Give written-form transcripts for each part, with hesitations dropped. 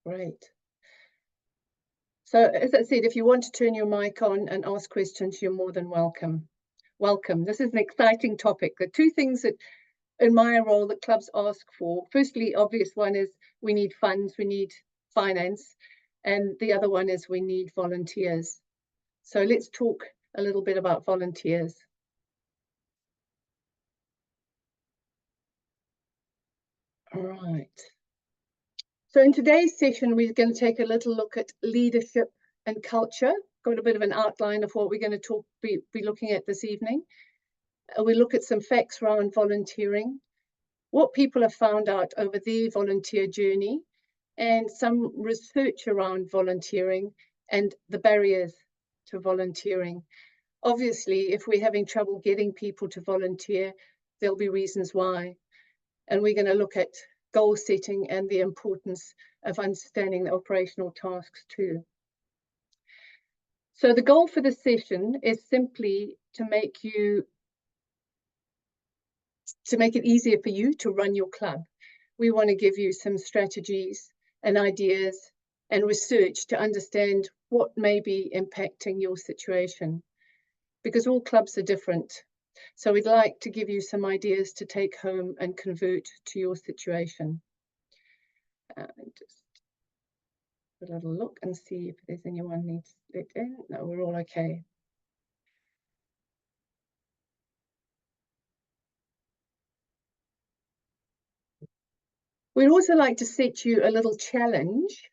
Great. So as I said, if you want to turn your mic on and ask questions, you're more than welcome. Welcome. This is an exciting topic. The two things that in my role that clubs ask for, firstly, obvious one is we need funds, we need finance, and the other one is we need volunteers. So let's talk a little bit about volunteers. All right. So in today's session, we're going to take a little look at leadership and culture. Got a bit of an outline of what we're going to be looking at this evening. We look at some facts around volunteering, what people have found out over their volunteer journey, and some research around volunteering and the barriers to volunteering. Obviously, if we're having trouble getting people to volunteer, there'll be reasons why. And we're going to look at goal setting and the importance of understanding the operational tasks too. So the goal for this session is simply to make it easier for you to run your club. We want to give you some strategies and ideas and research to understand what may be impacting your situation, because all clubs are different. So we'd like to give you some ideas to take home and convert to your situation. Just a little look and see if there's anyone needs let in. No, we're all okay. We'd also like to set you a little challenge.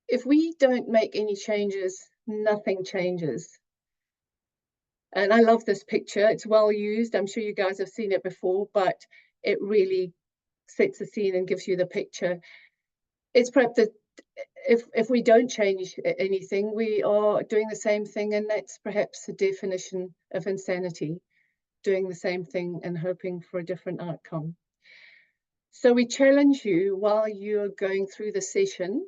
If we don't make any changes, nothing changes. And I love this picture. It's well used. I'm sure you guys have seen it before, but it really sets the scene and gives you the picture. It's perhaps that if we don't change anything, we are doing the same thing, and that's perhaps the definition of insanity, doing the same thing and hoping for a different outcome. So we challenge you while you're going through the session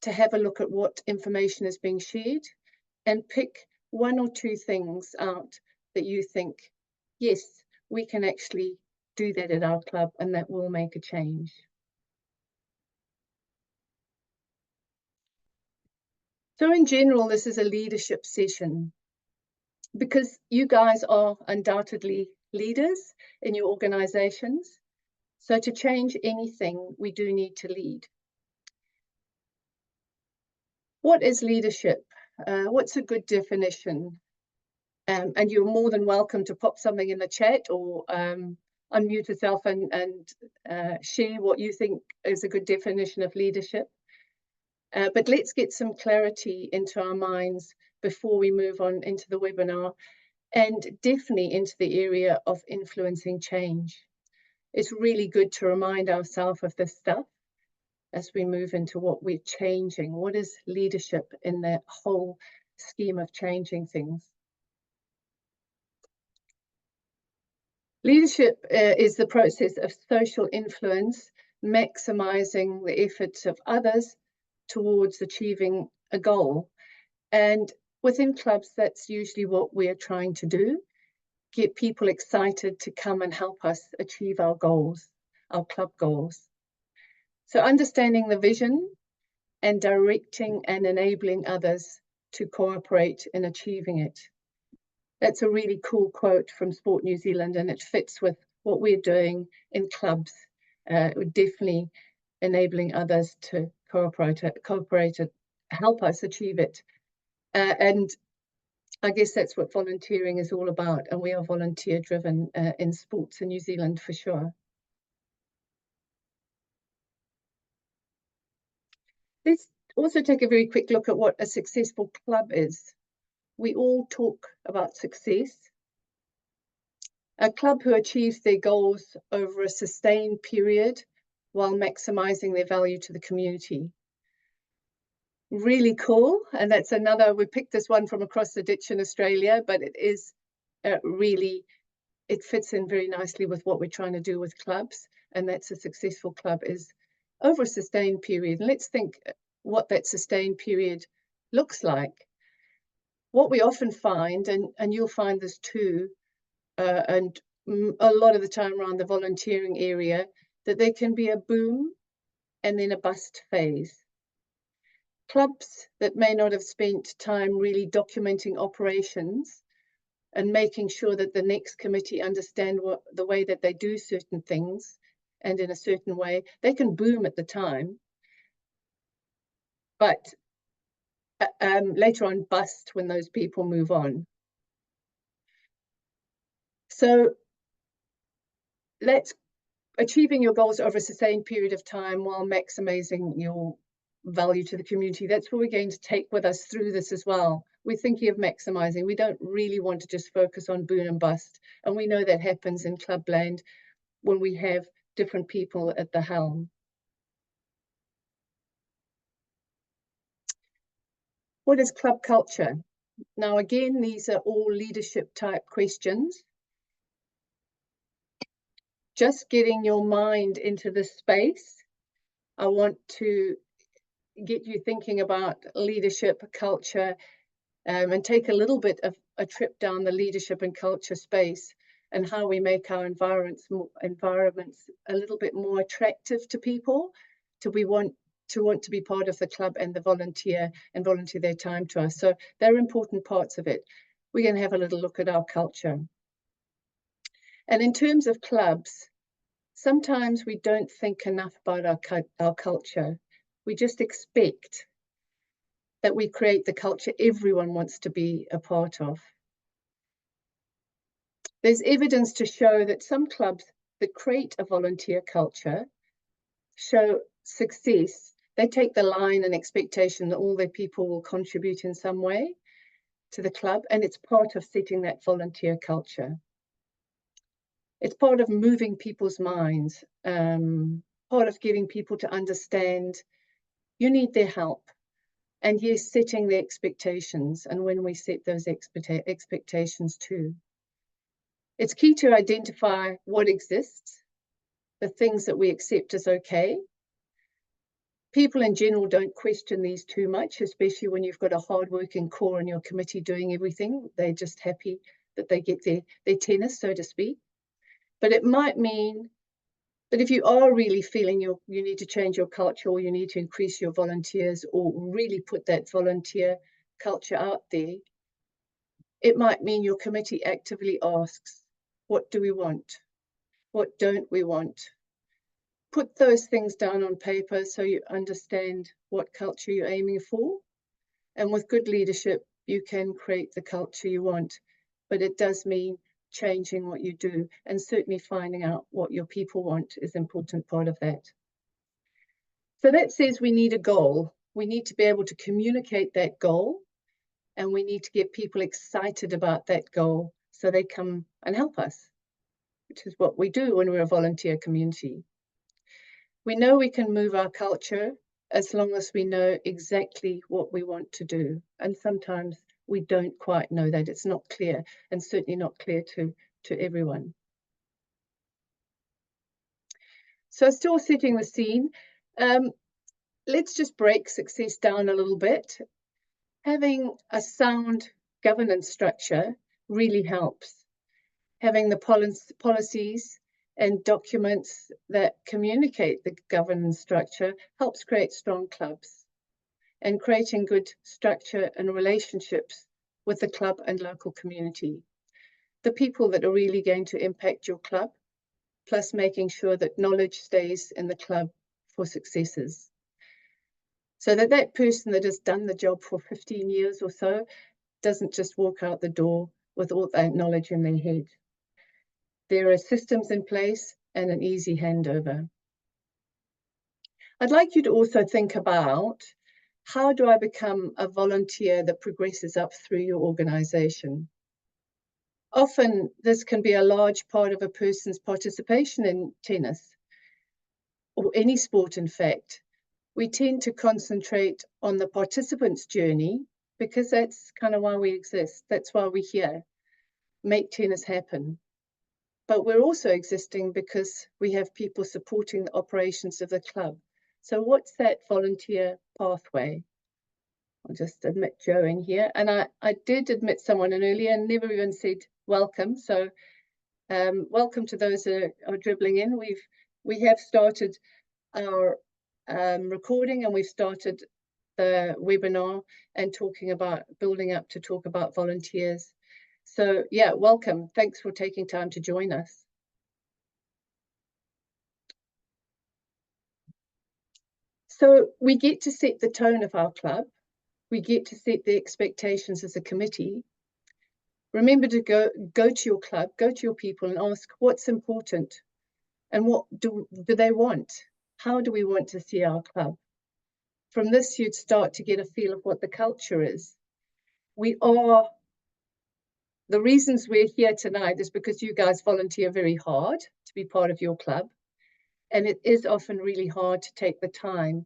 to have a look at what information is being shared and pick one or two things out that you think, yes, we can actually do that at our club and that will make a change. So in general, this is a leadership session because you guys are undoubtedly leaders in your organizations. So to change anything, we do need to lead. What is leadership? What's a good definition? And you're more than welcome to pop something in the chat or unmute yourself and share what you think is a good definition of leadership. But let's get some clarity into our minds before we move on into the webinar, and definitely into the area of influencing change. It's really good to remind ourselves of this stuff as we move into what we're changing. What is leadership in that whole scheme of changing things? Leadership is the process of social influence, maximizing the efforts of others towards achieving a goal. And within clubs, that's usually what we're trying to do, get people excited to come and help us achieve our goals, our club goals. So understanding the vision and directing and enabling others to cooperate in achieving it. That's a really cool quote from Sport New Zealand, and it fits with what we're doing in clubs. Definitely enabling others to cooperate, help us achieve it. And I guess that's what volunteering is all about, and we are volunteer driven in sports in New Zealand for sure. Let's also take a very quick look at what a successful club is. We all talk about success. A club who achieves their goals over a sustained period while maximizing their value to the community. Really cool. And that's another, we picked this one from across the ditch in Australia, but it is really, it fits in very nicely with what we're trying to do with clubs. And that's a successful club is over a sustained period. And let's think what that sustained period looks like. What we often find, and you'll find this too, and a lot of the time around the volunteering area, that there can be a boom and then a bust phase. Clubs that may not have spent time really documenting operations and making sure that the next committee understand the way that they do certain things and in a certain way, they can boom at the time, but later on bust when those people move on. So achieving your goals over a sustained period of time while maximizing your value to the community, that's what we're going to take with us through this as well. We're thinking of maximizing. We don't really want to just focus on boom and bust. And we know that happens in clubland when we have different people at the helm. What is club culture? Now, again, these are all leadership type questions. Just getting your mind into this space, I want to get you thinking about leadership, culture, and take a little bit of a trip down the leadership and culture space and how we make our environments a little bit more attractive to people, to want to be part of the club and volunteer their time to us. So they're important parts of it. We're going to have a little look at our culture. And in terms of clubs, sometimes we don't think enough about our culture. We just expect that we create the culture everyone wants to be a part of. There's evidence to show that some clubs that create a volunteer culture show success. They take the line and expectation that all their people will contribute in some way to the club, and it's part of setting that volunteer culture. It's part of moving people's minds, part of getting people to understand you need their help. And yes, setting the expectations, and when we set those expectations too. It's key to identify what exists, the things that we accept as okay. People in general don't question these too much, especially when you've got a hard-working core in your committee doing everything. They're just happy that they get their tennis, so to speak. But it might mean that if you are really feeling you need to change your culture, or you need to increase your volunteers, or really put that volunteer culture out there, it might mean your committee actively asks, what do we want? What don't we want? Put those things down on paper so you understand what culture you're aiming for. And with good leadership, you can create the culture you want. But it does mean changing what you do, and certainly finding out what your people want is an important part of that. So that says we need a goal. We need to be able to communicate that goal, and we need to get people excited about that goal so they come and help us, which is what we do when we're a volunteer community. We know we can move our culture as long as we know exactly what we want to do. And sometimes we don't quite know that. It's not clear, and certainly not clear to everyone. So still setting the scene, let's just break success down a little bit. Having a sound governance structure really helps. Having the policies and documents that communicate the governance structure helps create strong clubs, and creating good structure and relationships with the club and local community. The people that are really going to impact your club, plus making sure that knowledge stays in the club for successes. So that that person that has done the job for 15 years or so doesn't just walk out the door with all that knowledge in their head. There are systems in place and an easy handover. I'd like you to also think about, how do I become a volunteer that progresses up through your organisation? Often this can be a large part of a person's participation in tennis, or any sport in fact. We tend to concentrate on the participant's journey because that's kind of why we exist. That's why we're here, make tennis happen. But we're also existing because we have people supporting the operations of the club. So what's that volunteer pathway? I'll just admit Joe in here. And I did admit someone in earlier and never even said welcome. So welcome to those that are dribbling in. We have started our recording, and we've started webinar and building up to talk about volunteers. So yeah, welcome. Thanks for taking time to join us. So we get to set the tone of our club. We get to set the expectations as a committee. Remember to go to your club, go to your people and ask what's important and what do they want? How do we want to see our club? From this, you'd start to get a feel of what the culture is. The reasons we're here tonight is because you guys volunteer very hard to be part of your club. And it is often really hard to take the time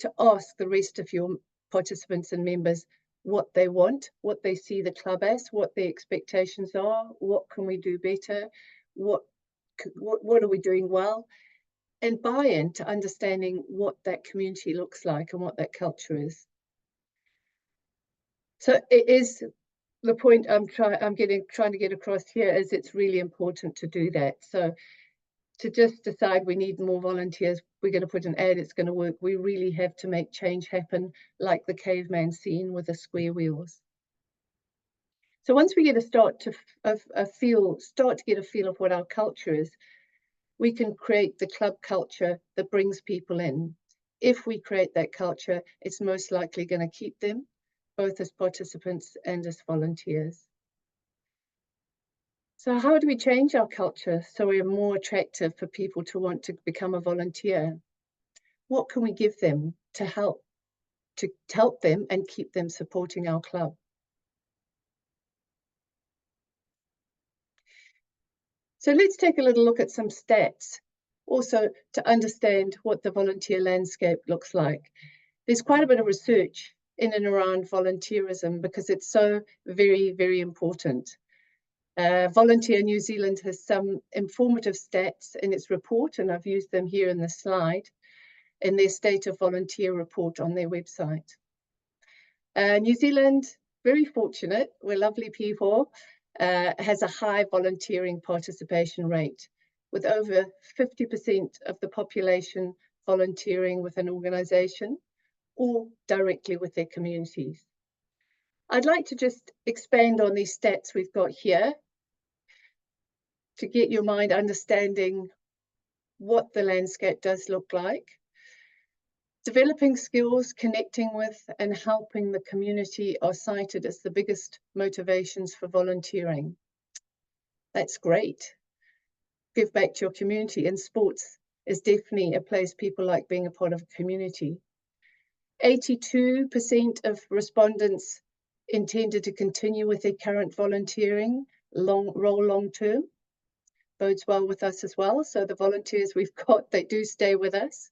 to ask the rest of your participants and members what they want, what they see the club as, what their expectations are, what can we do better, what are we doing well, and buy into understanding what that community looks like and what that culture is. So it is the point I'm trying to get across here is it's really important to do that. So to just decide we need more volunteers, we're going to put an ad, it's going to work. We really have to make change happen, like the caveman scene with the square wheels. So once we get start to get a feel of what our culture is, we can create the club culture that brings people in. If we create that culture, it's most likely going to keep them, both as participants and as volunteers. So how do we change our culture so we're more attractive for people to want to become a volunteer? What can we give them to help them and keep them supporting our club? So let's take a little look at some stats, also to understand what the volunteer landscape looks like. There's quite a bit of research in and around volunteerism because it's so very, very important. Volunteer New Zealand has some informative stats in its report, and I've used them here in the slide, in their State of Volunteer report on their website. New Zealand, very fortunate, we're lovely people, has a high volunteering participation rate, with over 50% of the population volunteering with an organisation or directly with their communities. I'd like to just expand on these stats we've got here to get your mind understanding what the landscape does look like. Developing skills, connecting with and helping the community are cited as the biggest motivations for volunteering. That's great. Give back to your community, and sports is definitely a place people like being a part of a community. 82% of respondents intended to continue with their current volunteering role long term. Bodes well with us as well. So the volunteers we've got, they do stay with us.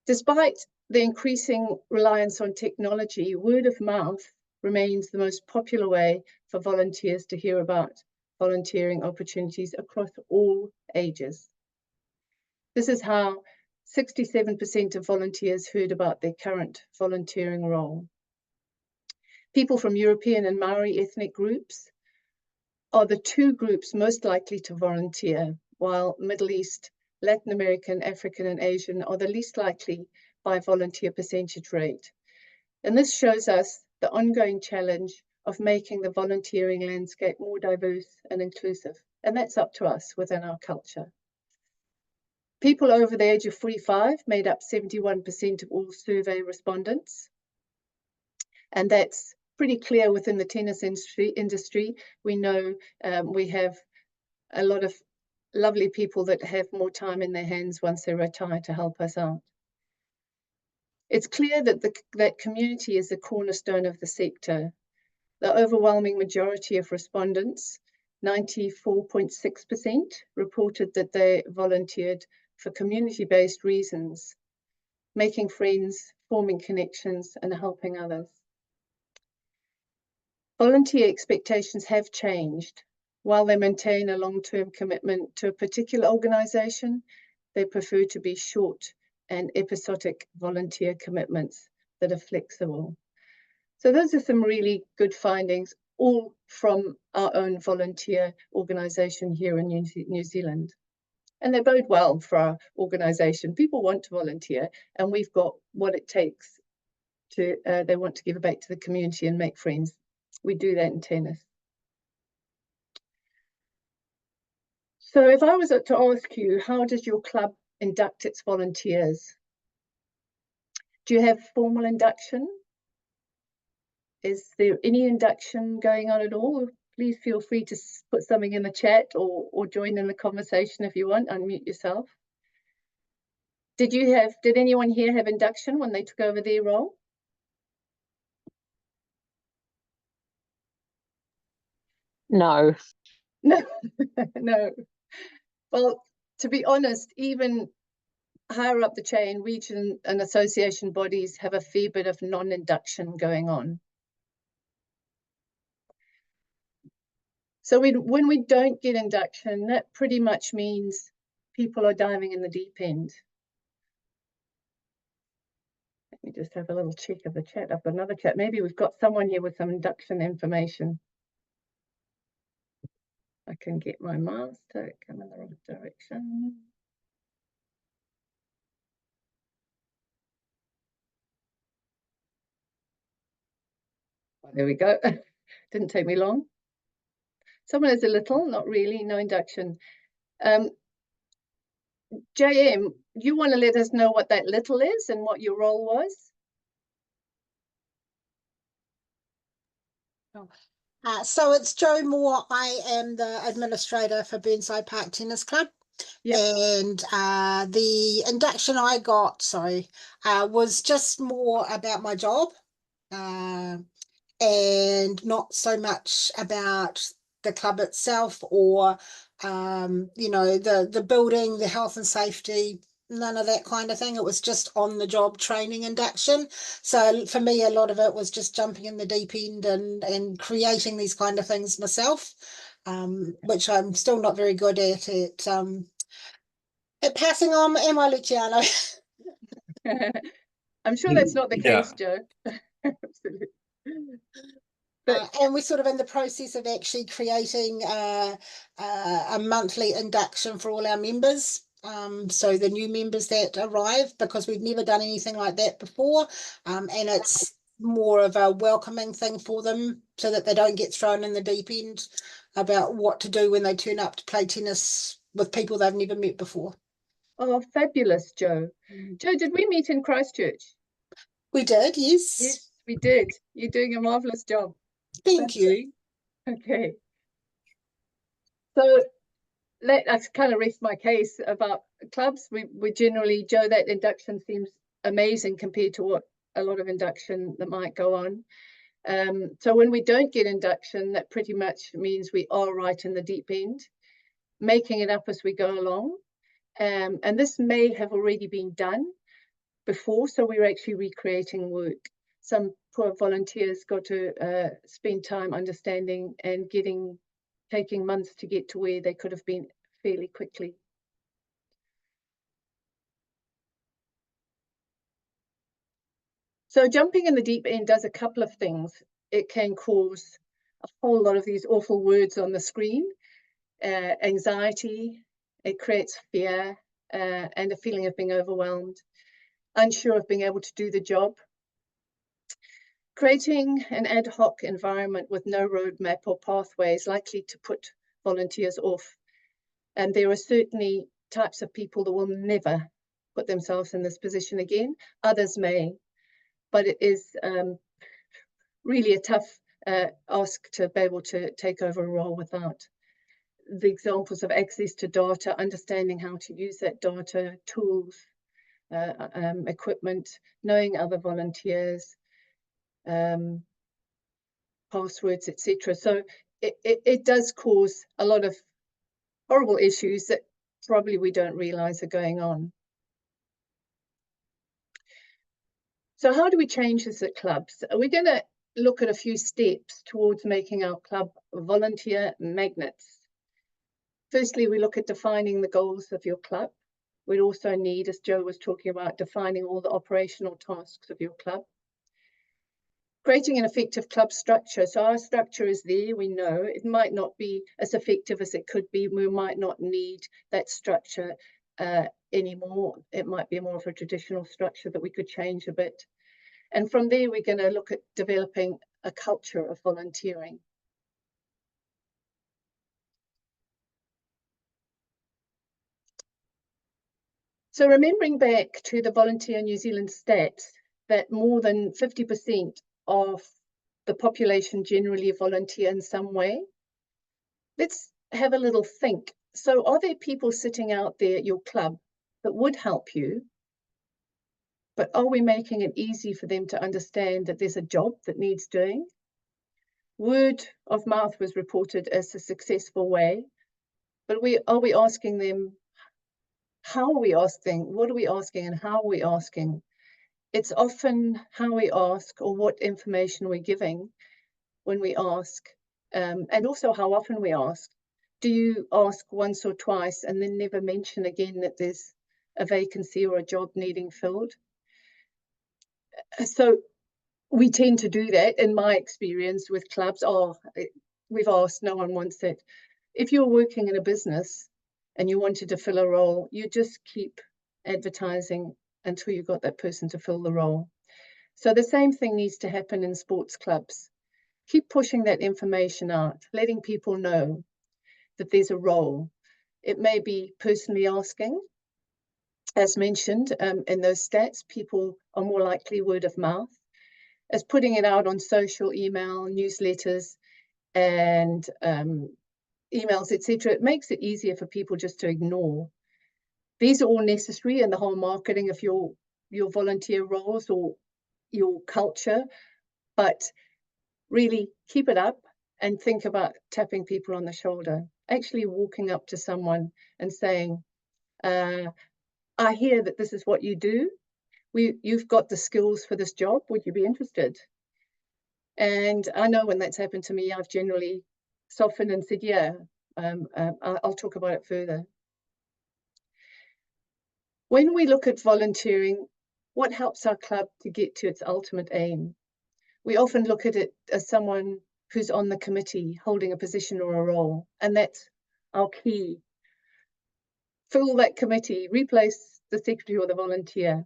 Despite the increasing reliance on technology, word of mouth remains the most popular way for volunteers to hear about volunteering opportunities across all ages. This is how 67% of volunteers heard about their current volunteering role. People from European and Maori ethnic groups are the two groups most likely to volunteer, while Middle East, Latin American, African, and Asian are the least likely by volunteer percentage rate. And this shows us the ongoing challenge of making the volunteering landscape more diverse and inclusive. And that's up to us within our culture. People over the age of 45 made up 71% of all survey respondents. And that's pretty clear within the tennis industry. We know we have a lot of lovely people that have more time in their hands once they retire to help us out. It's clear that that community is the cornerstone of the sector. The overwhelming majority of respondents, 94.6%, reported that they volunteered for community-based reasons, making friends, forming connections, and helping others. Volunteer expectations have changed. While they maintain a long-term commitment to a particular organisation, they prefer to be short and episodic volunteer commitments that are flexible. So those are some really good findings, all from our own volunteer organisation here in New Zealand. And they bode well for our organisation. People want to volunteer, and we've got what it takes they want to give back to the community and make friends. We do that in tennis. So if I was to ask you, how does your club induct its volunteers? Do you have formal induction? Is there any induction going on at all? Please feel free to put something in the chat or join in the conversation if you want. Unmute yourself. Did anyone here have induction when they took over their role? No. No, no. Well, to be honest, even higher up the chain, region and association bodies have a fair bit of non-induction going on. So when we don't get induction, that pretty much means people are diving in the deep end. Let me just have a little check of the chat. I've got another chat. Maybe we've got someone here with some induction information. I can get my mouse to come in the right direction. There we go. Didn't take me long. Someone has a little, not really, no induction. JM, you want to let us know what that little is and what your role was? So it's Jo Moore. I am the administrator for Burnside Park Tennis Club. Yep. And the induction I got, was just more about my job and not so much about the club itself or, you know, the building, the health and safety, none of that kind of thing. It was just on the job training induction. So for me, a lot of it was just jumping in the deep end and creating these kind of things myself, which I'm still not very good at passing on. Am I, Luciano? I'm sure that's not the case, Jo. Absolutely. And we're sort of in the process of actually creating a monthly induction for all our members. So the new members that arrive, because we've never done anything like that before, and it's more of a welcoming thing for them so that they don't get thrown in the deep end about what to do when they turn up to play tennis with people they've never met before. Oh, fabulous, Jo. Jo, did we meet in Christchurch? We did, yes. Yes, we did. You're doing a marvellous job. Thank you. Okay. So let us kind of rest my case about clubs. We generally, Jo, that induction seems amazing compared to what a lot of induction that might go on. So when we don't get induction, that pretty much means we are right in the deep end, making it up as we go along. And this may have already been done before, so we're actually recreating work. Some poor volunteers got to spend time understanding and taking months to get to where they could have been fairly quickly. So jumping in the deep end does a couple of things. It can cause a whole lot of these awful words on the screen, anxiety, it creates fear and a feeling of being overwhelmed, unsure of being able to do the job. Creating an ad hoc environment with no roadmap or pathway is likely to put volunteers off. And there are certainly types of people that will never put themselves in this position again. Others may, but it is really a tough ask to be able to take over a role without. The examples of access to data, understanding how to use that data, tools, equipment, knowing other volunteers, passwords, etc. So it does cause a lot of horrible issues that probably we don't realize are going on. So how do we change this at clubs? We're going to look at a few steps towards making our club volunteer magnets. Firstly, we look at defining the goals of your club. We also need, as Jo was talking about, defining all the operational tasks of your club. Creating an effective club structure. So our structure is there, we know. It might not be as effective as it could be. We might not need that structure anymore. It might be more of a traditional structure that we could change a bit. And from there, we're going to look at developing a culture of volunteering. So remembering back to the Volunteer New Zealand stats, that more than 50% of the population generally volunteer in some way, let's have a little think. So are there people sitting out there at your club that would help you? But are we making it easy for them to understand that there's a job that needs doing? Word of mouth was reported as a successful way, but are we asking them? How are we asking? What are we asking and how are we asking? It's often how we ask or what information we're giving when we ask, and also how often we ask. Do you ask once or twice and then never mention again that there's a vacancy or a job needing filled? So we tend to do that. In my experience with clubs, we've asked, no one wants it. If you're working in a business and you wanted to fill a role, you just keep advertising until you got that person to fill the role. So the same thing needs to happen in sports clubs. Keep pushing that information out, letting people know that there's a role. It may be personally asking. As mentioned in those stats, people are more likely word of mouth. As putting it out on social, email, newsletters, and emails, etc., it makes it easier for people just to ignore. These are all necessary in the whole marketing of your volunteer roles or your culture, but really keep it up and think about tapping people on the shoulder, actually walking up to someone and saying, I hear that this is what you do. You've got the skills for this job. Would you be interested? And I know when that's happened to me, I've generally softened and said, yeah, I'll talk about it further. When we look at volunteering, what helps our club to get to its ultimate aim? We often look at it as someone who's on the committee, holding a position or a role, and that's our key. Fill that committee, replace the secretary or the volunteer.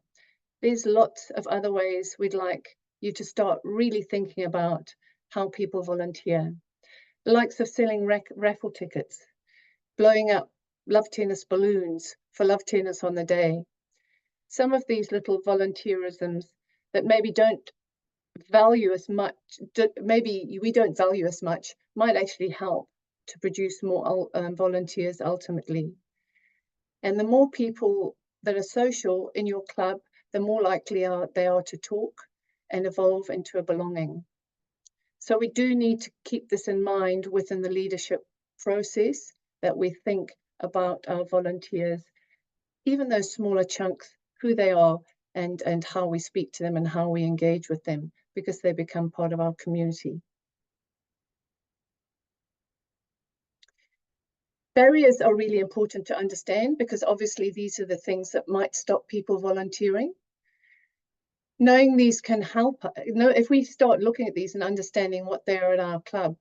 There's lots of other ways we'd like you to start really thinking about how people volunteer. The likes of selling raffle tickets, blowing up love tennis balloons for love tennis on the day. Some of these little volunteerisms that maybe don't value as much, maybe we don't value as much, might actually help to produce more volunteers ultimately. And the more people that are social in your club, the more likely they are to talk and evolve into a belonging. So we do need to keep this in mind within the leadership process, that we think about our volunteers, even those smaller chunks, who they are and how we speak to them and how we engage with them, because they become part of our community. Barriers are really important to understand, because obviously these are the things that might stop people volunteering. Knowing these can help, if we start looking at these and understanding what they are at our club,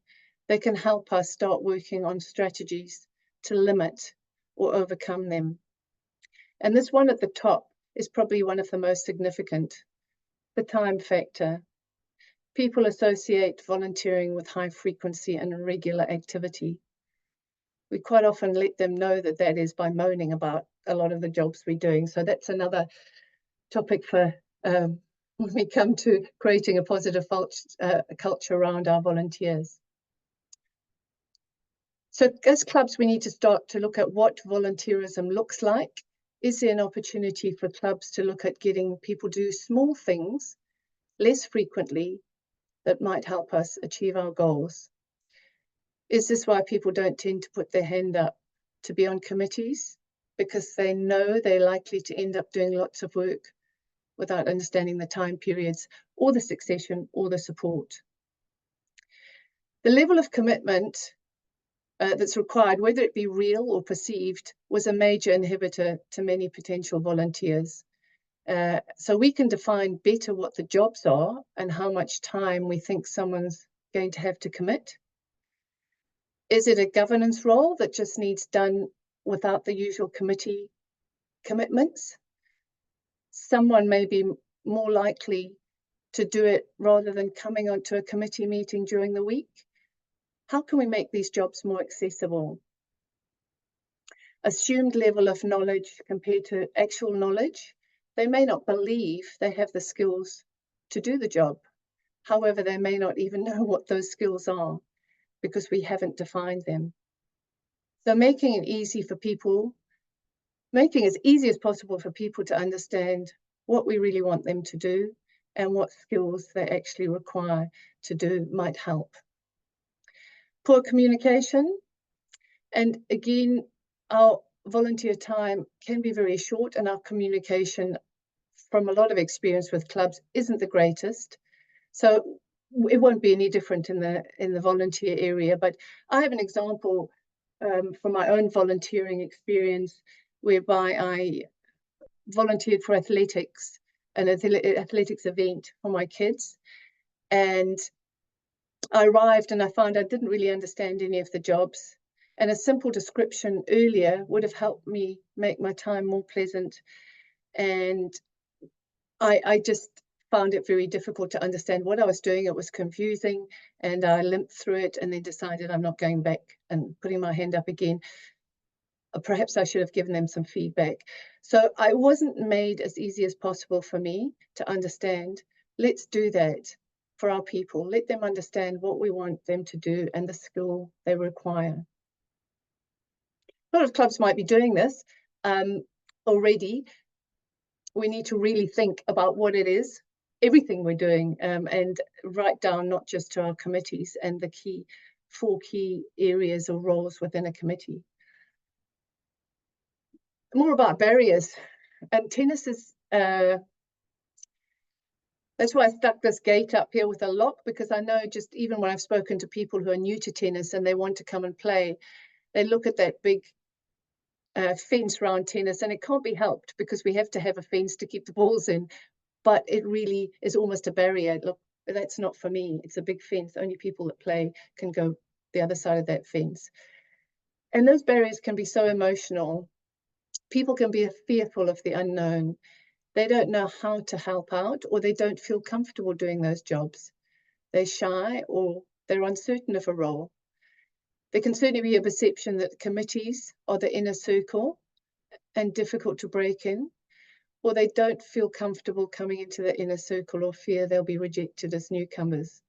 they can help us start working on strategies to limit or overcome them. And this one at the top is probably one of the most significant, the time factor. People associate volunteering with high frequency and regular activity. We quite often let them know that that is by moaning about a lot of the jobs we're doing. So that's another topic for when we come to creating a positive culture around our volunteers. So as clubs, we need to start to look at what volunteerism looks like. Is there an opportunity for clubs to look at getting people to do small things less frequently that might help us achieve our goals? Is this why people don't tend to put their hand up to be on committees? Because they know they're likely to end up doing lots of work without understanding the time periods or the succession or the support. The level of commitment that's required, whether it be real or perceived, was a major inhibitor to many potential volunteers. So we can define better what the jobs are and how much time we think someone's going to have to commit. Is it a governance role that just needs done without the usual committee commitments? Someone may be more likely to do it rather than coming onto a committee meeting during the week? How can we make these jobs more accessible? Assumed level of knowledge compared to actual knowledge. They may not believe they have the skills to do the job. However, they may not even know what those skills are because we haven't defined them. So making it easy for people, making it as easy as possible for people to understand what we really want them to do and what skills they actually require to do might help. Poor communication. And again, our volunteer time can be very short and our communication, from a lot of experience with clubs, isn't the greatest. So it won't be any different in the volunteer area. But I have an example from my own volunteering experience whereby I volunteered for athletics, an athletics event for my kids. And I arrived and I found I didn't really understand any of the jobs. And a simple description earlier would have helped me make my time more pleasant. And I just found it very difficult to understand what I was doing. It was confusing and I limped through it and then decided I'm not going back and putting my hand up again. Perhaps I should have given them some feedback. So I wasn't made as easy as possible for me to understand. Let's do that for our people. Let them understand what we want them to do and the skill they require. A lot of clubs might be doing this already. We need to really think about what it is, everything we're doing, and write down not just to our committees and the four key areas or roles within a committee. More about barriers. And tennis is, that's why I stuck this gate up here with a lock, because I know just even when I've spoken to people who are new to tennis and they want to come and play, they look at that big fence around tennis, and it can't be helped because we have to have a fence to keep the balls in, but it really is almost a barrier. Look, that's not for me. It's a big fence. Only people that play can go the other side of that fence. And those barriers can be so emotional. People can be fearful of the unknown. They don't know how to help out, or they don't feel comfortable doing those jobs. They're shy or they're uncertain of a role. There can certainly be a perception that committees are the inner circle and difficult to break in, or they don't feel comfortable coming into the inner circle or fear they'll be rejected as newcomers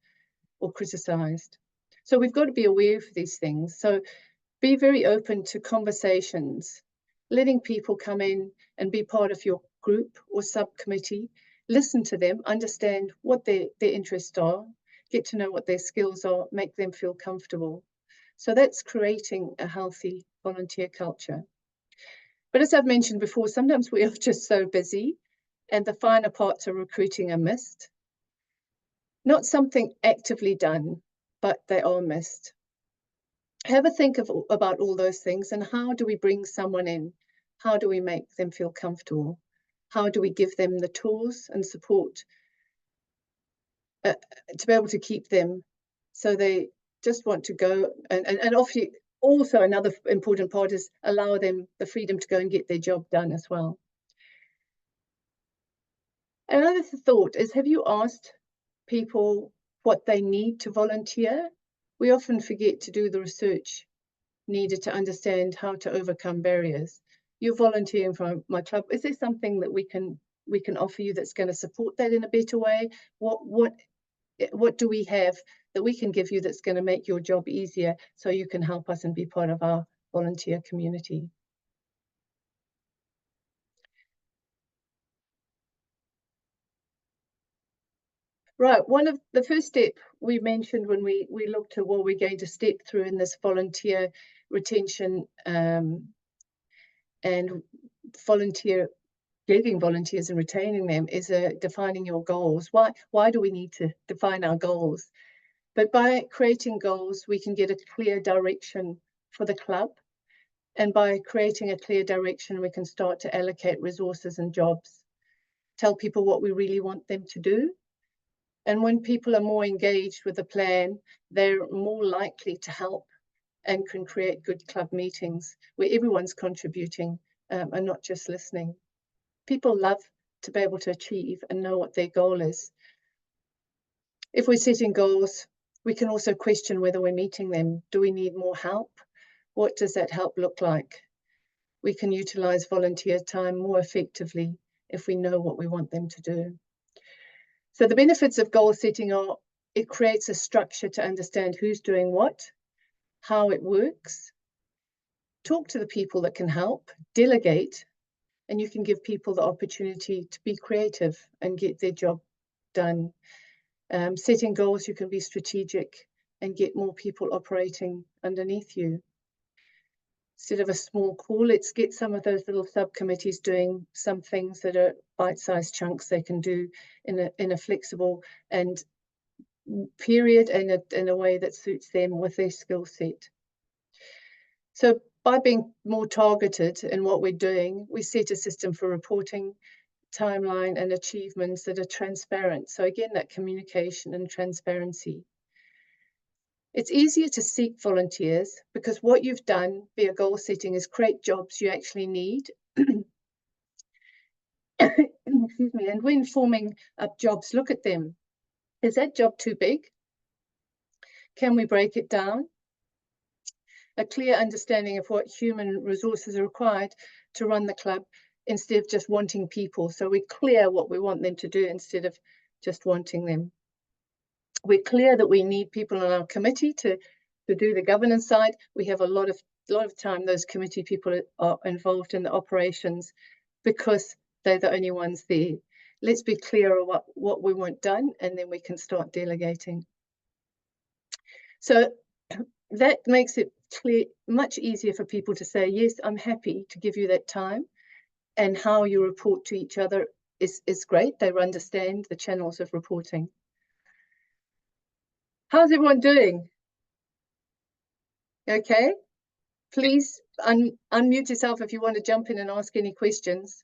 or criticised. So we've got to be aware of these things. So be very open to conversations, letting people come in and be part of your group or subcommittee, listen to them, understand what their interests are, get to know what their skills are, make them feel comfortable. So that's creating a healthy volunteer culture. But as I've mentioned before, sometimes we are just so busy and the finer parts of recruiting are missed. Not something actively done, but they are missed. Have a think about all those things and how do we bring someone in? How do we make them feel comfortable? How do we give them the tools and support to be able to keep them so they just want to go and offer you. Also, another important part is allow them the freedom to go and get their job done as well. Another thought is, have you asked people what they need to volunteer? We often forget to do the research needed to understand how to overcome barriers. You're volunteering for my club. Is there something that we can offer you that's going to support that in a better way? What do we have that we can give you that's going to make your job easier so you can help us and be part of our volunteer community? Right, one of the first step we mentioned when we looked at what we're going to step through in this volunteer retention and getting volunteers and retaining them is defining your goals. Why do we need to define our goals? But by creating goals, we can get a clear direction for the club. And by creating a clear direction, we can start to allocate resources and jobs, tell people what we really want them to do. And when people are more engaged with the plan, they're more likely to help and can create good club meetings where everyone's contributing and not just listening. People love to be able to achieve and know what their goal is. If we're setting goals, we can also question whether we're meeting them. Do we need more help? What does that help look like? We can utilize volunteer time more effectively if we know what we want them to do. So the benefits of goal setting are it creates a structure to understand who's doing what, how it works, talk to the people that can help, delegate, and you can give people the opportunity to be creative and get their job done. Setting goals, you can be strategic and get more people operating underneath you. Instead of a small call, let's get some of those little subcommittees doing some things that are bite-sized chunks they can do in a flexible and period and in a way that suits them with their skill set. So by being more targeted in what we're doing, we set a system for reporting, timeline and achievements that are transparent. So again, that communication and transparency. It's easier to seek volunteers because what you've done via goal setting is create jobs you actually need. Excuse me. And when forming up jobs, look at them. Is that job too big? Can we break it down? A clear understanding of what human resources are required to run the club instead of just wanting people. So we're clear what we want them to do instead of just wanting them. We're clear that we need people on our committee to do the governance side. We have a lot of time those committee people are involved in the operations because they're the only ones there. Let's be clear on what we want done, and then we can start delegating. So that makes it clear, much easier for people to say, yes, I'm happy to give you that time. And how you report to each other is great. They understand the channels of reporting. How's everyone doing? Okay, please unmute yourself if you want to jump in and ask any questions.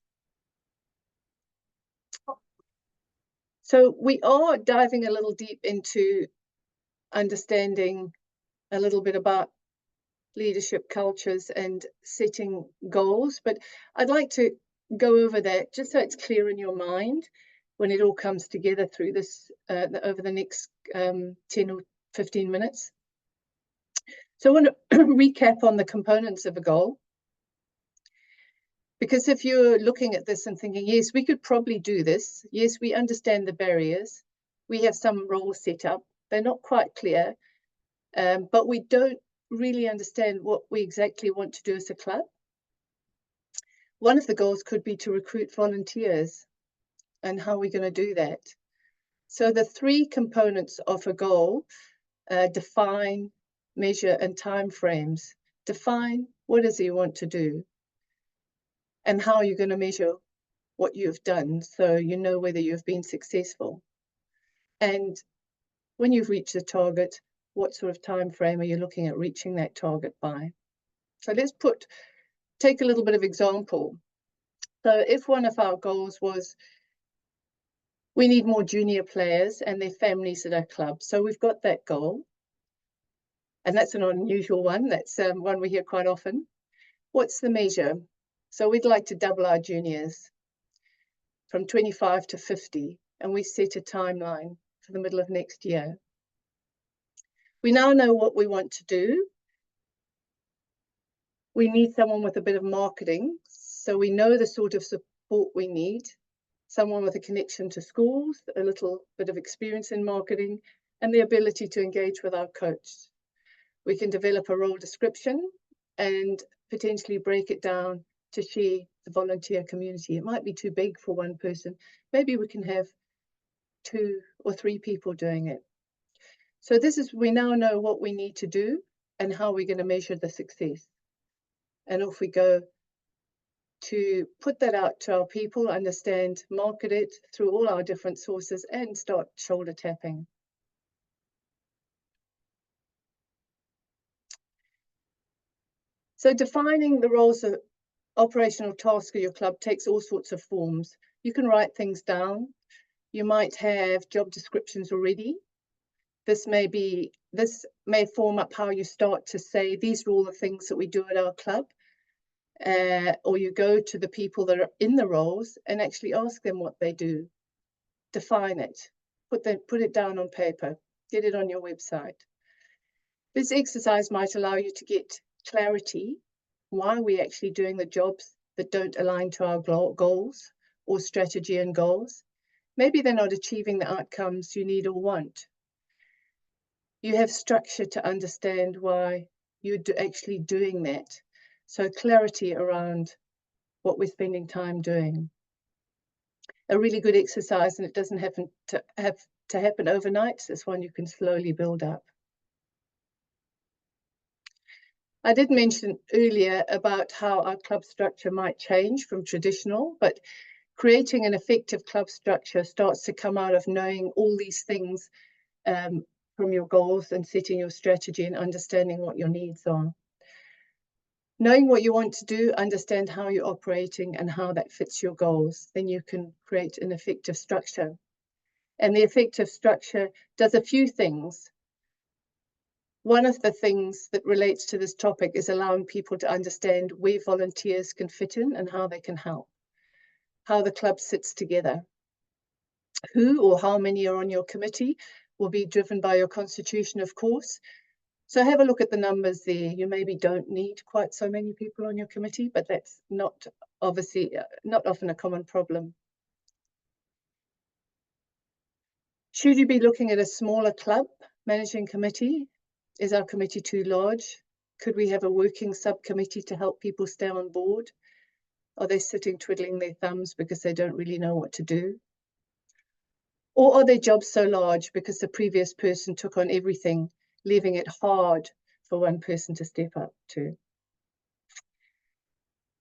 So we are diving a little deep into understanding a little bit about leadership cultures and setting goals, but I'd like to go over that just so it's clear in your mind when it all comes together through this over the next 10 or 15 minutes. So I want to recap on the components of a goal, because if you're looking at this and thinking, yes, we could probably do this. Yes, we understand the barriers. We have some roles set up. They're not quite clear, but we don't really understand what we exactly want to do as a club. One of the goals could be to recruit volunteers, and how are we going to do that? So the three components of a goal, define, measure, and timeframes. Define what is it you want to do, and how are you going to measure what you've done so you know whether you've been successful. And when you've reached the target, what sort of time frame are you looking at reaching that target by? So let's take a little bit of example. So if one of our goals was we need more junior players and their families at our club. So we've got that goal. And that's an unusual one. That's one we hear quite often. What's the measure? So we'd like to double our juniors from 25 to 50. And we set a timeline for the middle of next year. We now know what we want to do. We need someone with a bit of marketing. So we know the sort of support we need. Someone with a connection to schools, a little bit of experience in marketing, and the ability to engage with our coach. We can develop a role description and potentially break it down to share the volunteer community. It might be too big for one person. Maybe we can have 2 or 3 people doing it. So we now know what we need to do and how we're going to measure the success. And off we go to put that out to our people, understand, market it through all our different sources, and start shoulder tapping. So defining the roles of operational task of your club takes all sorts of forms. You can write things down. You might have job descriptions already. This may form up how you start to say, these are all the things that we do at our club. Or you go to the people that are in the roles and actually ask them what they do. Define it. put it down on paper, get it on your website. This exercise might allow you to get clarity why we're actually doing the jobs that don't align to our goals or strategy and goals. Maybe they're not achieving the outcomes you need or want. You have structure to understand why you're actually doing that. So clarity around what we're spending time doing. A really good exercise, and it doesn't have to happen overnight. This one you can slowly build up. I did mention earlier about how our club structure might change from traditional, but creating an effective club structure starts to come out of knowing all these things from your goals and setting your strategy and understanding what your needs are. Knowing what you want to do, understand how you're operating and how that fits your goals, then you can create an effective structure. And the effective structure does a few things. One of the things that relates to this topic is allowing people to understand where volunteers can fit in and how they can help, how the club sits together. Who or how many are on your committee will be driven by your constitution, of course. So have a look at the numbers there. You maybe don't need quite so many people on your committee, but that's not often a common problem. Should you be looking at a smaller club managing committee? Is our committee too large? Could we have a working subcommittee to help people stay on board? Are they sitting twiddling their thumbs because they don't really know what to do? Or are their jobs so large because the previous person took on everything, leaving it hard for one person to step up to?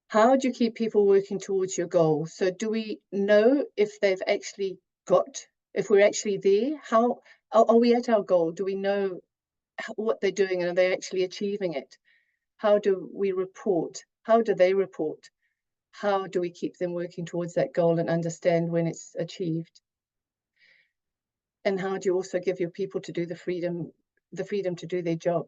How do you keep people working towards your goal? So do we know if they've actually if we're actually there? How are we at our goal? Do we know what they're doing and are they actually achieving it? How do we report? How do they report? How do we keep them working towards that goal and understand when it's achieved? And how do you also give your people to do the freedom to do their job?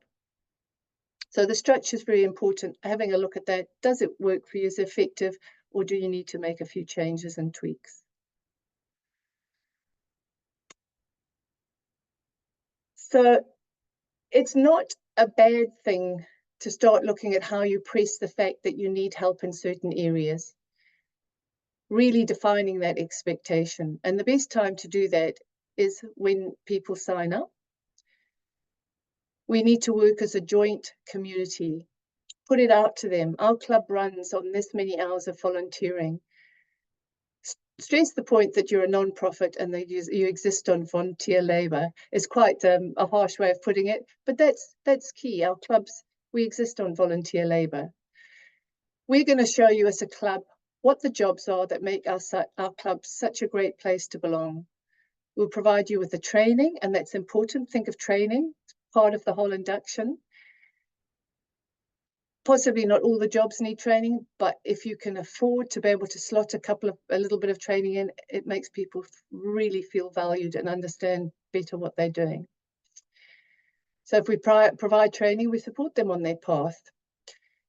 So the structure is very important. Having a look at that. Does it work for you? Is it effective? Or do you need to make a few changes and tweaks? So it's not a bad thing to start looking at how you press the fact that you need help in certain areas. Really defining that expectation. And the best time to do that is when people sign up. We need to work as a joint community. Put it out to them. Our club runs on this many hours of volunteering. Stress the point that you're a non-profit and that you exist on volunteer labour is quite a harsh way of putting it, but that's key. Our clubs, we exist on volunteer labour. We're going to show you as a club what the jobs are that make our club such a great place to belong. We'll provide you with the training, and that's important. Think of training, it's part of the whole induction. Possibly not all the jobs need training, but if you can afford to be able to slot a little bit of training in, it makes people really feel valued and understand better what they're doing. So if we provide training, we support them on their path.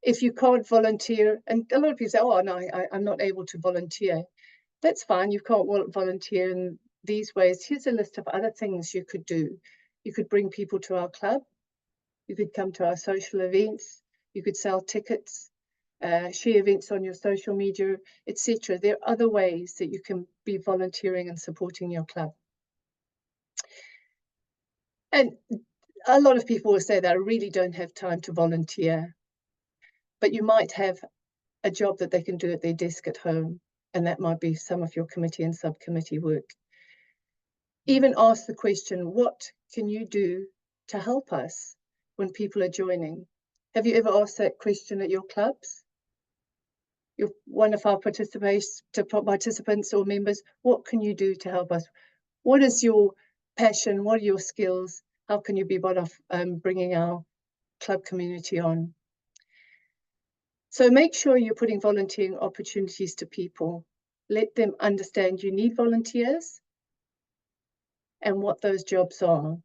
If you can't volunteer, and a lot of people say, oh, no, I'm not able to volunteer. That's fine, you can't volunteer in these ways. Here's a list of other things you could do. You could bring people to our club. You could come to our social events. You could sell tickets, share events on your social media, etc. There are other ways that you can be volunteering and supporting your club. And a lot of people will say that I really don't have time to volunteer, but you might have a job that they can do at their desk at home, and that might be some of your committee and subcommittee work. Even ask the question, what can you do to help us when people are joining? Have you ever asked that question at your clubs? One of our participants or members, what can you do to help us? What is your passion? What are your skills? How can you be part of bringing our club community on? So make sure you're putting volunteering opportunities to people. Let them understand you need volunteers and what those jobs are.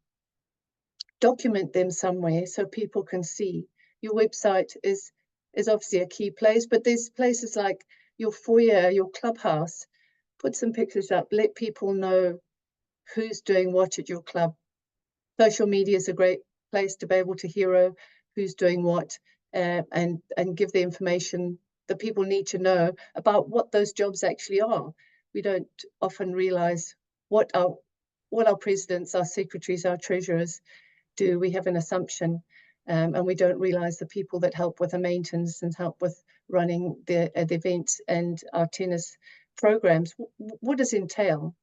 Document them somewhere so people can see. Your website is obviously a key place, but there's places like your foyer, your clubhouse. Put some pictures up, let people know who's doing what at your club. Social media is a great place to be able to hero who's doing what, and give the information that people need to know about what those jobs actually are. We don't often realize what our presidents, our secretaries, our treasurers do. We have an assumption, and we don't realize the people that help with the maintenance and help with running the events and our tennis programs. What does it entail?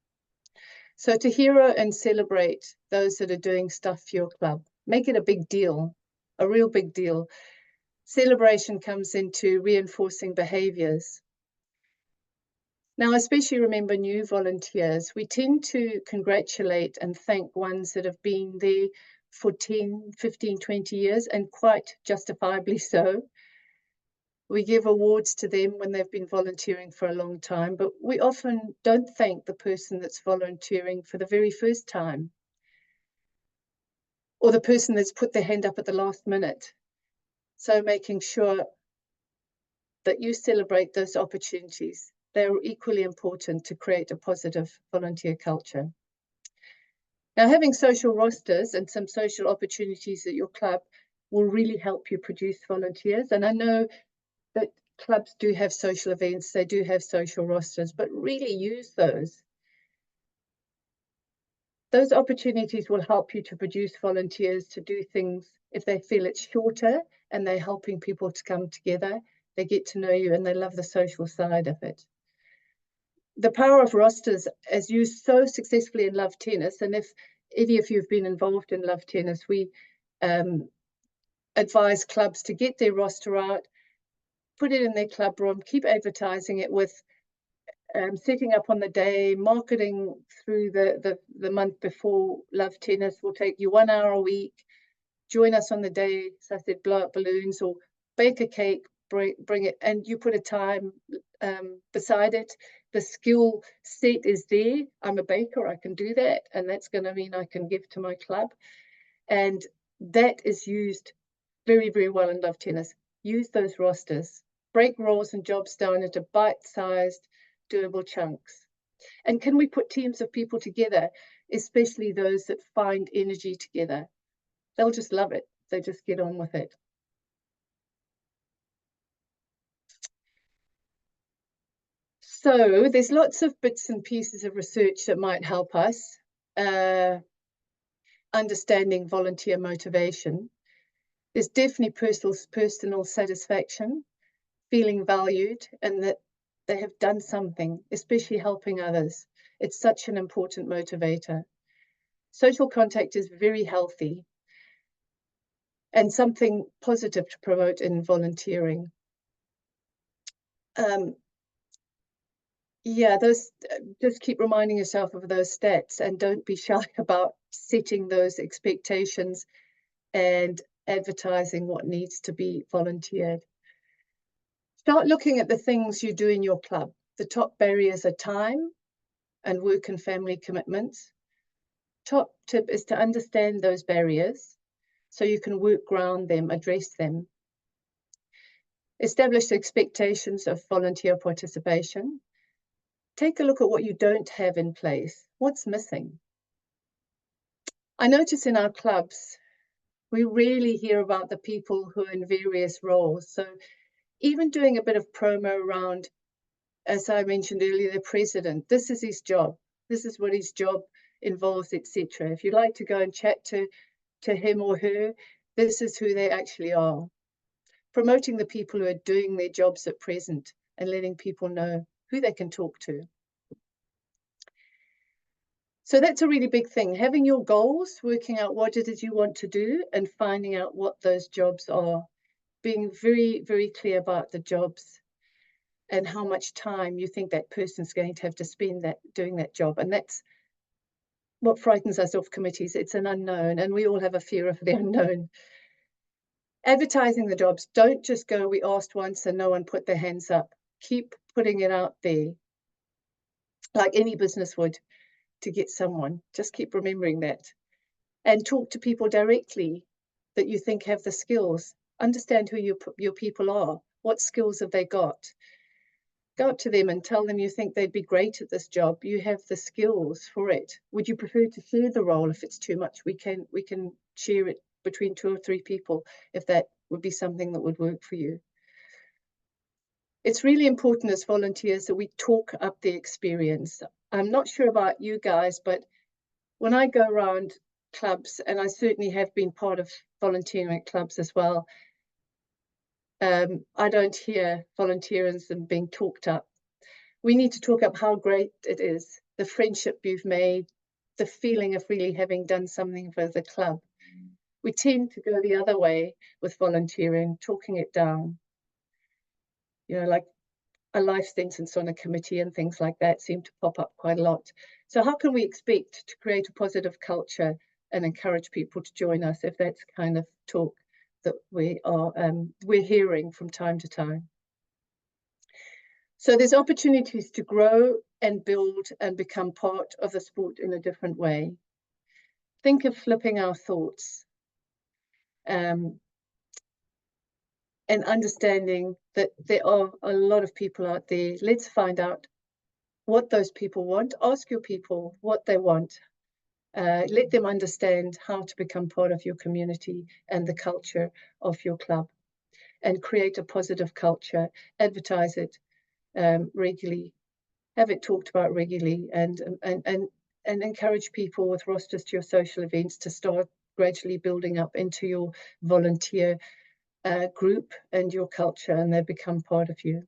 So to hero and celebrate those that are doing stuff for your club, make it a big deal, a real big deal. Celebration comes into reinforcing behaviors. Now, especially remember new volunteers, we tend to congratulate and thank ones that have been there for 10, 15, 20 years, and quite justifiably so. We give awards to them when they've been volunteering for a long time, but we often don't thank the person that's volunteering for the very first time, or the person that's put their hand up at the last minute. So making sure that you celebrate those opportunities. They're equally important to create a positive volunteer culture. Now, having social rosters and some social opportunities at your club will really help you produce volunteers. And I know that clubs do have social events, they do have social rosters, but really use those. Those opportunities will help you to produce volunteers to do things if they feel it's shorter and they're helping people to come together. They get to know you and they love the social side of it. The power of rosters is used so successfully in Love Tennis, and if any of you have been involved in Love Tennis, we advise clubs to get their roster out, put it in their club room, keep advertising it with setting up on the day, marketing through the month before Love Tennis. Will take you 1 hour a week. Join us on the day, so I said, blow up balloons or bake a cake, bring it, and you put a time beside it. The skill set is there. I'm a baker, I can do that, and that's going to mean I can give to my club. And that is used very, very well in Love Tennis. Use those rosters. Break roles and jobs down into bite-sized, doable chunks. And can we put teams of people together, especially those that find energy together? They'll just love it. They just get on with it. So there's lots of bits and pieces of research that might help us understanding volunteer motivation. There's definitely personal satisfaction, feeling valued, and that they have done something, especially helping others. It's such an important motivator. Social contact is very healthy and something positive to promote in volunteering. Yeah, those, just keep reminding yourself of those stats and don't be shy about setting those expectations and advertising what needs to be volunteered. Start looking at the things you do in your club. The top barriers are time and work and family commitments. Top tip is to understand those barriers so you can work around them, address them. Establish expectations of volunteer participation. Take a look at what you don't have in place. What's missing? I notice in our clubs, we rarely hear about the people who are in various roles. So even doing a bit of promo around, as I mentioned earlier, the president, this is his job. This is what his job involves, etc. If you'd like to go and chat to him or her, this is who they actually are. Promoting the people who are doing their jobs at present and letting people know who they can talk to. So that's a really big thing, having your goals, working out what it is you want to do and finding out what those jobs are, being very, very clear about the jobs and how much time you think that person's going to have to spend doing that job. And that's what frightens us off committees. It's an unknown, and we all have a fear of the unknown. Advertising the jobs, don't just go, we asked once and no one put their hands up. Keep putting it out there, like any business would, to get someone. Just keep remembering that. And talk to people directly that you think have the skills. Understand who your people are. What skills have they got? Go up to them and tell them you think they'd be great at this job. You have the skills for it. Would you prefer to share the role? If it's too much, we can share it between 2 or 3 people, if that would be something that would work for you. It's really important as volunteers that we talk up the experience. I'm not sure about you guys, but when I go around clubs, and I certainly have been part of volunteering at clubs as well, I don't hear volunteerism being talked up. We need to talk up how great it is, the friendship you've made, the feeling of really having done something for the club. We tend to go the other way with volunteering, talking it down. You know, like a life sentence on a committee and things like that seem to pop up quite a lot. So how can we expect to create a positive culture and encourage people to join us if that's kind of talk that we're hearing from time to time? So there's opportunities to grow and build and become part of the sport in a different way. Think of flipping our thoughts and understanding that there are a lot of people out there. Let's find out what those people want. Ask your people what they want. Let them understand how to become part of your community and the culture of your club, and create a positive culture. Advertise it regularly, have it talked about regularly, and encourage people with rosters to your social events to start gradually building up into your volunteer group and your culture, and they become part of you.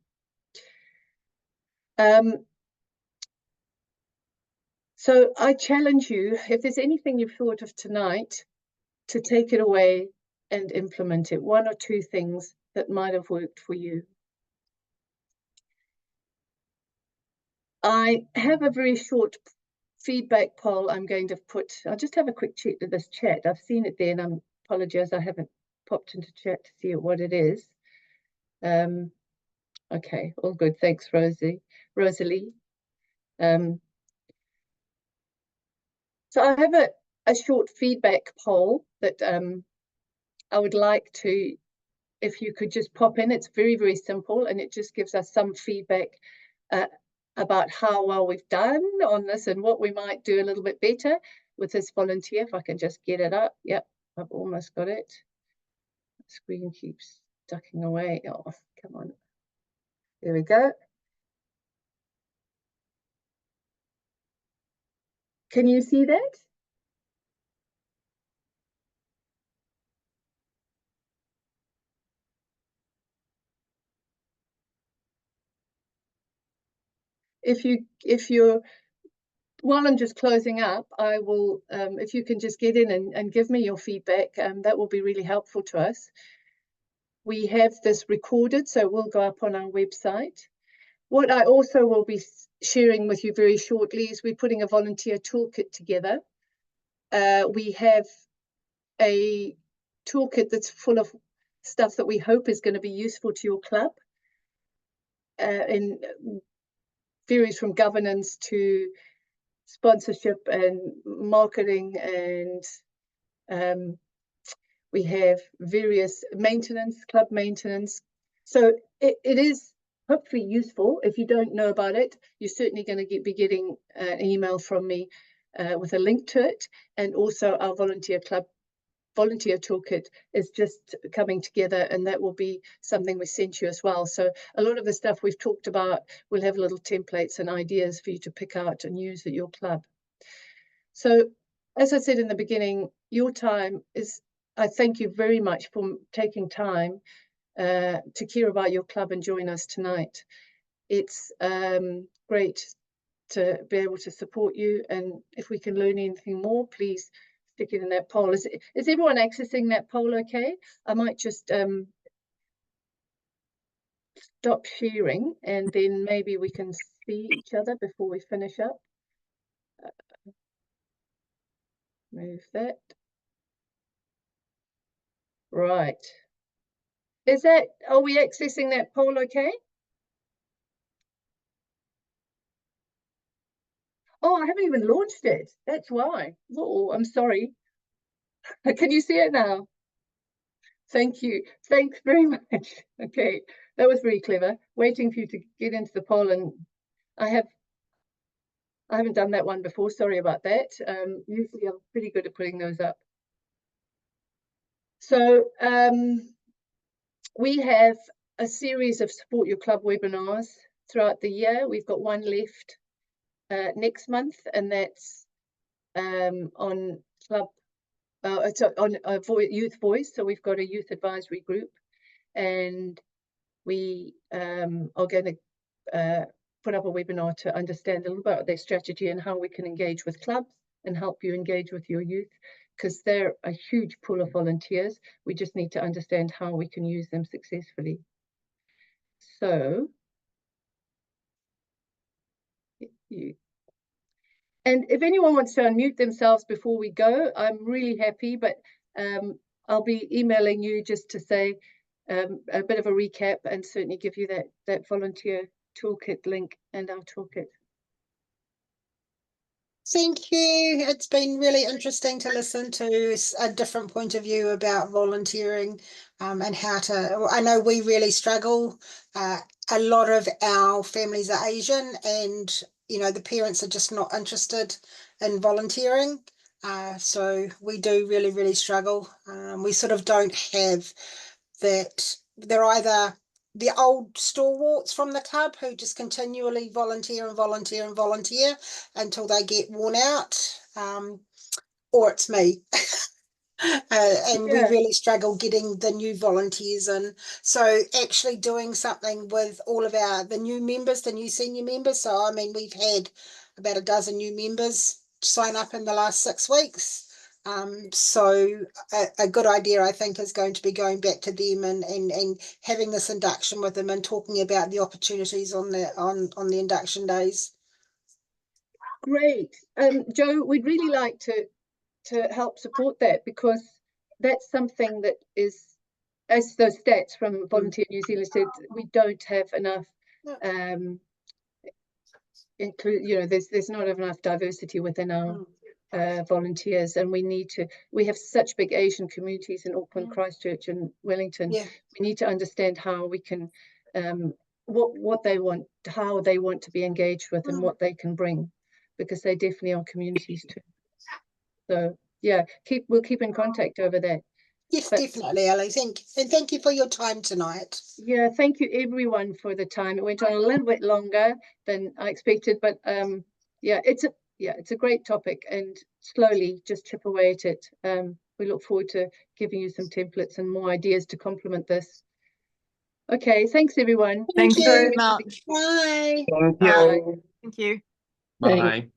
So I challenge you, if there's anything you've thought of tonight, to take it away and implement it. 1 or 2 things that might have worked for you. I have a very short feedback poll I'm going to put. I'll just have a quick check to this chat. I've seen it there, and I apologize, I haven't popped into chat to see what it is. Okay, all good. Thanks, Rosalie. So I have a short feedback poll that I would like to, if you could just pop in. It's very, very simple, and it just gives us some feedback about how well we've done on this and what we might do a little bit better with this volunteer. If I can just get it up. Yep, I've almost got it. The screen keeps ducking away. Oh, come on. There we go. Can you see that? If you're, while I'm just closing up, I will, if you can just get in and give me your feedback, that will be really helpful to us. We have this recorded, so it will go up on our website. What I also will be sharing with you very shortly is we're putting a volunteer toolkit together. We have a toolkit that's full of stuff that we hope is going to be useful to your club, in varies from governance to sponsorship and marketing, and we have various maintenance, club maintenance. So it is hopefully useful. If you don't know about it, you're certainly going to be getting an email from me with a link to it. And also our volunteer toolkit is just coming together, and that will be something we sent you as well. So a lot of the stuff we've talked about, we'll have little templates and ideas for you to pick out and use at your club. So as I said in the beginning, your time is, I thank you very much for taking time to care about your club and join us tonight. It's great to be able to support you, and if we can learn anything more, please stick it in that poll. Is everyone accessing that poll okay? I might just stop sharing, and then maybe we can see each other before we finish up. Move that. Right. Are we accessing that poll okay? Oh, I haven't even launched it. That's why. Oh, I'm sorry. Can you see it now? Thank you. Thanks very much. Okay, that was very clever. Waiting for you to get into the poll, and I haven't done that one before. Sorry about that. Usually I'm pretty good at putting those up. So we have a series of Support Your Club webinars throughout the year. We've got one left next month, and that's on club. It's on Youth Voice. So we've got a youth advisory group, and we are going to put up a webinar to understand a little about their strategy and how we can engage with clubs and help you engage with your youth, because they're a huge pool of volunteers. We just need to understand how we can use them successfully. So, and if anyone wants to unmute themselves before we go, I'm really happy, but I'll be emailing you just to say a bit of a recap and certainly give you that volunteer toolkit link and our toolkit. Thank you. It's been really interesting to listen to a different point of view about volunteering and how to. I know we really struggle. A lot of our families are Asian, and the parents are just not interested in volunteering. So we do really, really struggle. We sort of don't have that. They're either the old stalwarts from the club who just continually volunteer and volunteer and volunteer until they get worn out, or it's me. And we really struggle getting the new volunteers in. So actually doing something with all of the new members, the new senior members. So I mean, we've had about a dozen new members sign up in the last 6 weeks. So a good idea, I think, is going to be going back to them and having this induction with them and talking about the opportunities on the induction days. Great. Jo, we'd really like to help support that, because that's something that is, as those stats from Volunteer New Zealand said, we don't have enough there's not enough diversity within our volunteers, and we have such big Asian communities in Auckland, Christchurch and Wellington. We need to understand how we can what they want, how they want to be engaged with, and what they can bring, because they definitely are communities too. So yeah, we'll keep in contact over that. Yes, definitely, Ellie. Thank you for your time tonight. Yeah, thank you everyone for the time. It went on a little bit longer than I expected, but it's a great topic, and slowly just chip away at it. We look forward to giving you some templates and more ideas to complement this. Okay, thanks everyone. Thank you very much. Bye. Thank you. Bye. Thank you. Bye.